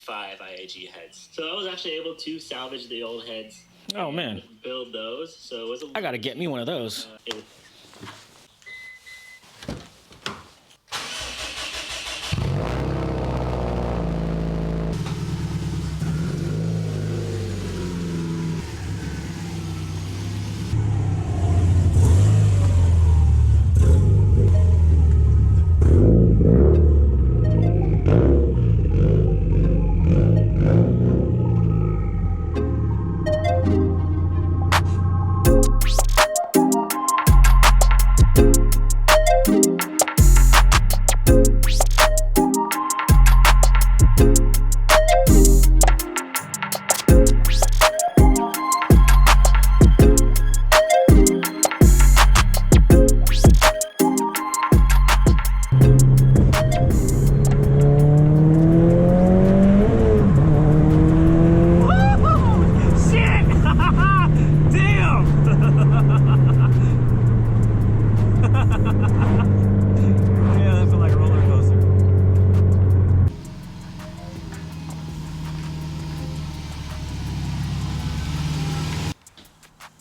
5 IAG heads. So I was actually able to salvage the old heads. Oh man, build those. So it was I gotta get me one of those.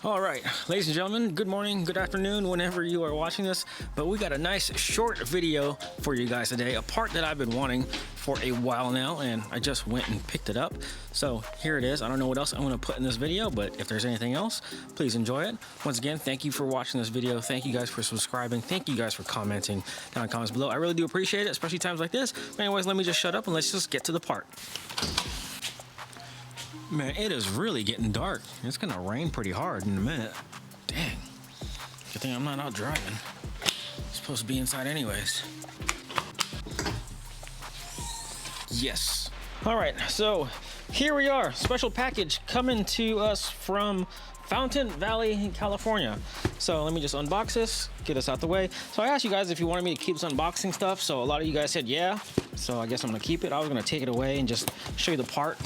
All right, ladies and gentlemen, good morning, good afternoon, whenever you are watching this, but we got a nice short video for you guys today, a part that I've been wanting for a while now, and I just went and picked it up. So here it is. I don't know what else I'm going to put in this video, but if there's anything else, please enjoy it. Once again, thank you for watching this video. Thank you guys for subscribing. Thank you guys for commenting down in the comments below. I really do appreciate it, especially times like this. But anyways, let me just shut up and let's just get to the part. Man, it is really getting dark. It's gonna rain pretty hard in a minute. Dang. Good thing I'm not out driving. I'm supposed to be inside anyways. Yes. All right, so here we are. Special package coming to us from Fountain Valley, California. So let me just unbox this, get this out the way. So I asked you guys if you wanted me to keep this unboxing stuff. So a lot of you guys said yeah. So I guess I'm gonna keep it. I was gonna take it away and just show you the part,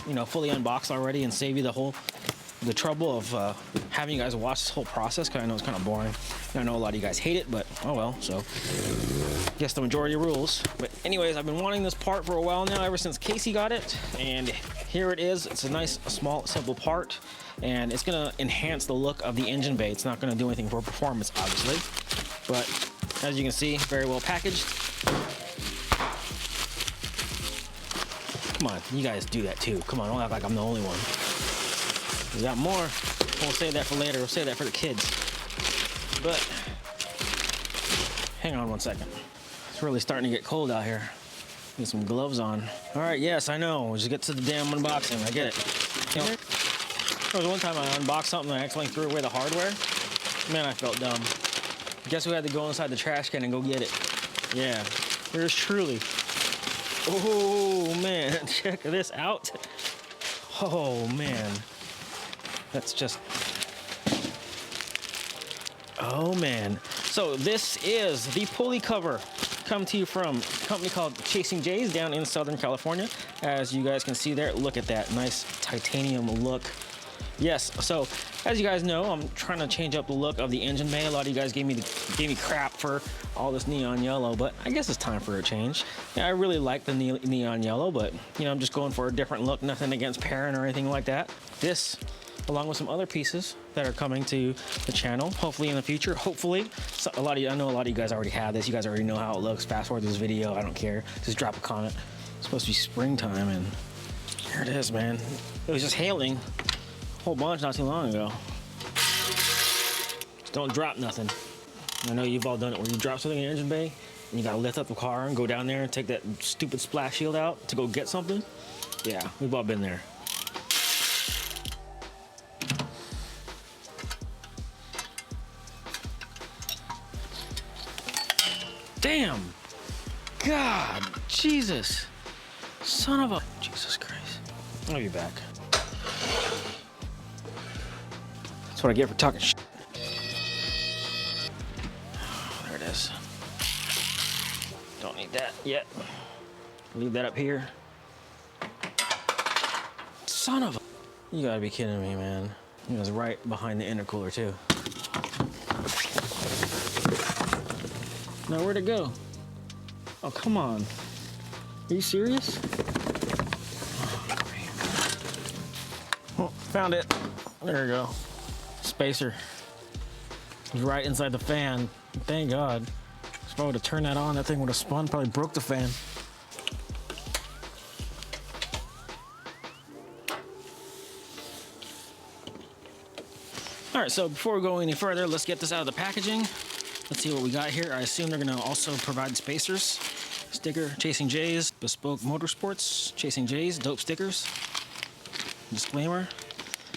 you know, fully unboxed already and save you the trouble of having you guys watch this whole process, because I know it's kind of boring. And I know a lot of you guys hate it, but oh well. So guess the majority rules. But anyways, I've been wanting this part for a while now, ever since Casey got it, and here it is. It's a nice, small, simple part, and it's gonna enhance the look of the engine bay. It's not gonna do anything for performance, obviously, but as you can see, very well packaged. Come on, you guys do that too. Come on, don't act like I'm the only one. We got more. We'll save that for later. We'll save that for the kids. But hang on one second. It's really starting to get cold out here. Get some gloves on. All right, yes, I know. We'll just get to the damn unboxing. I get it. You know, there was one time I unboxed something and I accidentally threw away the hardware. Man, I felt dumb. Guess who had to go inside the trash can and go get it? Yeah, yours truly. Oh man, check this out. Oh man, that's just, oh man. So this is the pulley cover, come to you from a company called Chasing Jays down in Southern California. As you guys can see there, look at that nice titanium look. Yes, so as you guys know, I'm trying to change up the look of the engine bay. A lot of you guys gave me crap for all this neon yellow, but I guess it's time for a change. Yeah, I really like the neon yellow, but you know, I'm just going for a different look. Nothing against Perrin or anything like that. This, along with some other pieces that are coming to the channel, hopefully in the future. Hopefully, so I know a lot of you guys already have this. You guys already know how it looks. Fast forward this video, I don't care. Just drop a comment. It's supposed to be springtime, and here it is, man. It was just hailing a whole bunch not too long ago. Just don't drop nothing. I know you've all done it where you drop something in the engine bay and you gotta lift up the car and go down there and take that stupid splash shield out to go get something. Yeah, we've all been there. Damn! God, Jesus. Son of a, Jesus Christ. I'll be back. That's what I get for talking shit. There it is. Don't need that yet. Leave that up here. Son of a... You gotta be kidding me, man. It was right behind the intercooler, too. Now, where'd it go? Oh, come on. Are you serious? Found it. There we go. Spacer. It's right inside the fan. Thank God. If I would have turned that on, that thing would have spun, probably broke the fan. All right, so before we go any further, let's get this out of the packaging. Let's see what we got here. I assume they're gonna also provide spacers. Sticker, Chasing J's, Bespoke Motorsports, Chasing J's, dope stickers. Disclaimer,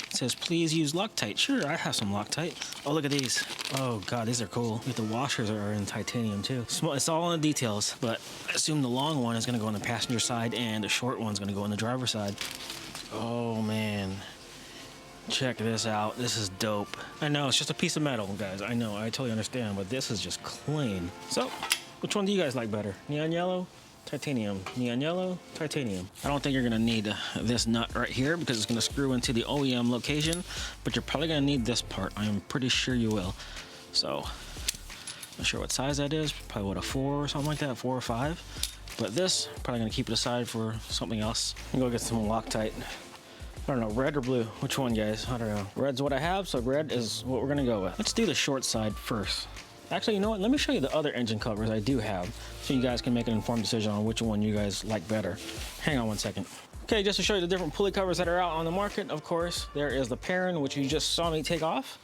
it says please use Loctite. Sure, I have some Loctite. Oh, look at these. Oh God, these are cool. The washers are in titanium too. It's all in the details, but I assume the long one is gonna go on the passenger side and the short one's gonna go on the driver's side. Oh man. Check this out. This is dope. I know, it's just a piece of metal, guys. I know, I totally understand, but this is just clean. So, which one do you guys like better? Neon yellow? Titanium. Neon yellow? Titanium. I don't think you're gonna need this nut right here because it's gonna screw into the OEM location, but you're probably gonna need this part. I am pretty sure you will. So, not sure what size that is. Probably what, a 4 or something like that, 4 or 5. But this, probably gonna keep it aside for something else. I'm gonna go get some Loctite. I don't know, red or blue? Which one, guys? I don't know. Red's what I have, so red is what we're gonna go with. Let's do the short side first. Actually, you know what? Let me show you the other engine covers I do have so you guys can make an informed decision on which one you guys like better. Hang on one second. Okay, just to show you the different pulley covers that are out on the market, of course, there is the Perrin, which you just saw me take off.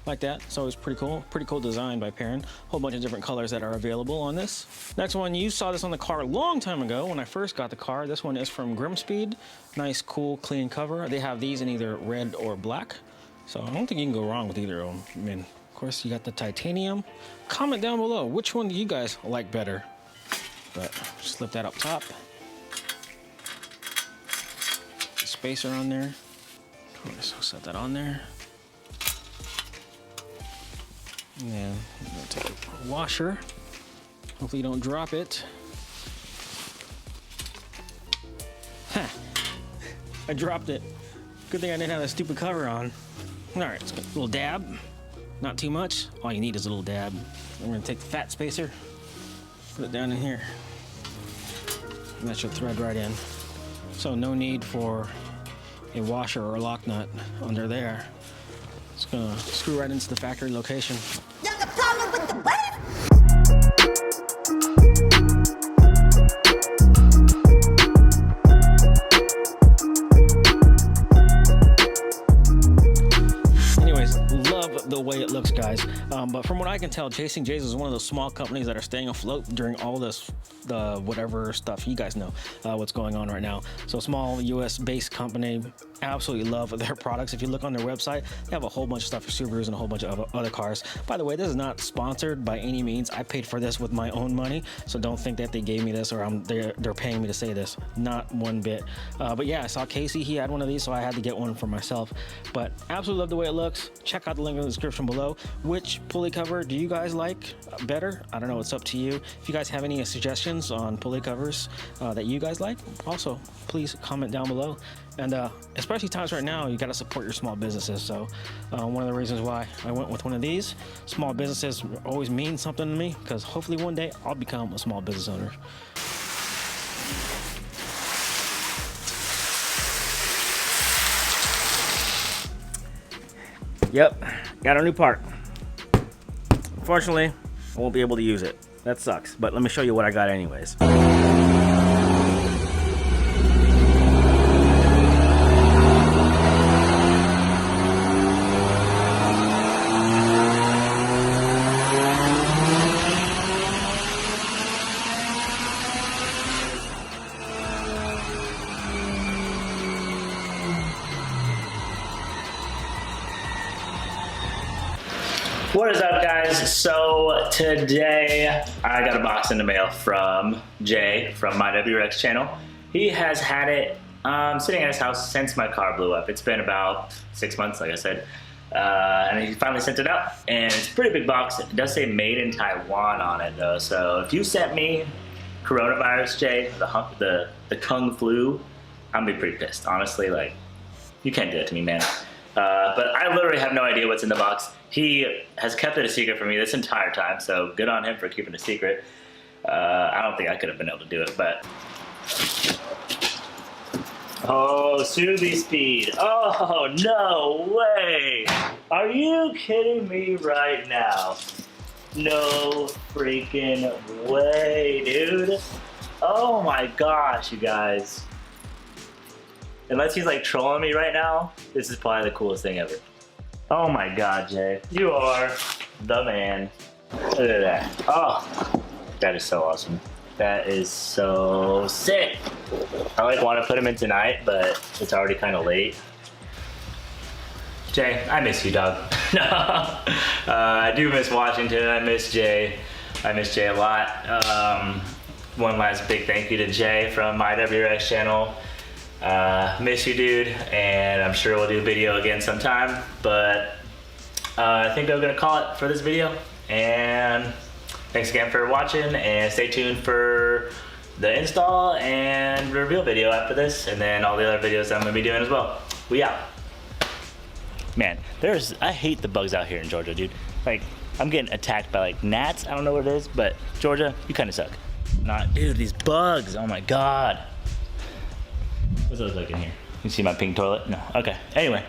Like that, so it's pretty cool design by Perrin. Whole bunch of different colors that are available on this. Next one, you saw this on the car a long time ago when I first got the car. This one is from Grimspeed. Nice, cool, clean cover. They have these in either red or black, so I don't think you can go wrong with either of them. I mean, of course, you got the titanium. Comment down below, which one do you guys like better? But slip that up top. Spacer on there. So set that on there. And I'm gonna take a washer. Hopefully you don't drop it. Ha! I dropped it. Good thing I didn't have that stupid cover on. All right, let's get a little dab. Not too much. All you need is a little dab. I'm gonna take the fat spacer, put it down in here. And that should thread right in. So no need for a washer or a lock nut under there. It's gonna screw right into the factory location. You got a problem with the what? Anyways, love the way it looks, guys. But from what I can tell, Chasing J's is one of those small companies that are staying afloat during all this, whatever stuff you guys know, what's going on right now. So small US-based company, absolutely love their products. If you look on their website, they have a whole bunch of stuff for Subarus and a whole bunch of other cars. By the way, this is not sponsored by any means. I paid for this with my own money, so don't think that they gave me this or they're paying me to say this. Not one bit. But yeah, I saw Casey, he had one of these, so I had to get one for myself. But absolutely love the way it looks. Check out the link in the description below. Which pulley cover do you guys like better? I don't know, it's up to you. If you guys have any suggestions on pulley covers that you guys like, also please comment down below. And especially times right now, you got to support your small businesses. So one of the reasons why I went with one of these, small businesses always mean something to me because hopefully one day I'll become a small business owner. Yep, got a new part. Unfortunately, I won't be able to use it. That sucks, but let me show you what I got anyways. What is up, guys? So today I got a box in the mail from Jay from mywrxchannel. He has had it sitting at his house since my car blew up. It's been about 6 months, like I said, and he finally sent it out. And it's a pretty big box. It does say made in Taiwan on it though. So if you sent me coronavirus, Jay, the Kung flu, I'm gonna be pretty pissed. Honestly, like, you can't do that to me, man. But I literally have no idea what's in the box. He has kept it a secret from me this entire time, so good on him for keeping it a secret. I don't think I could have been able to do it, but Oh, Subi speed. Oh, no way. Are you kidding me right now? No freaking way, dude. Oh my gosh, you guys. Unless he's like trolling me right now, this is probably the coolest thing ever. Oh my god, Jay. You are the man. Look at that. Oh, that is so awesome. That is so sick. I like want to put him in tonight, but it's already kind of late. Jay, I miss you, dog. No, I do miss Washington. I miss Jay. I miss Jay a lot. One last big thank you to Jay from mywrxchannel channel. Miss you, dude, and I'm sure we'll do a video again sometime. But I think I'm gonna call it for this video. And thanks again for watching, and stay tuned for the install and reveal video after this, and then all the other videos that I'm gonna be doing as well. We out. Man, I hate the bugs out here in Georgia, dude. Like, I'm getting attacked by like gnats. I don't know what it is, but Georgia, you kind of suck. Dude, these bugs, oh my God. What's those like in here? You see my pink toilet? No, okay, anyway.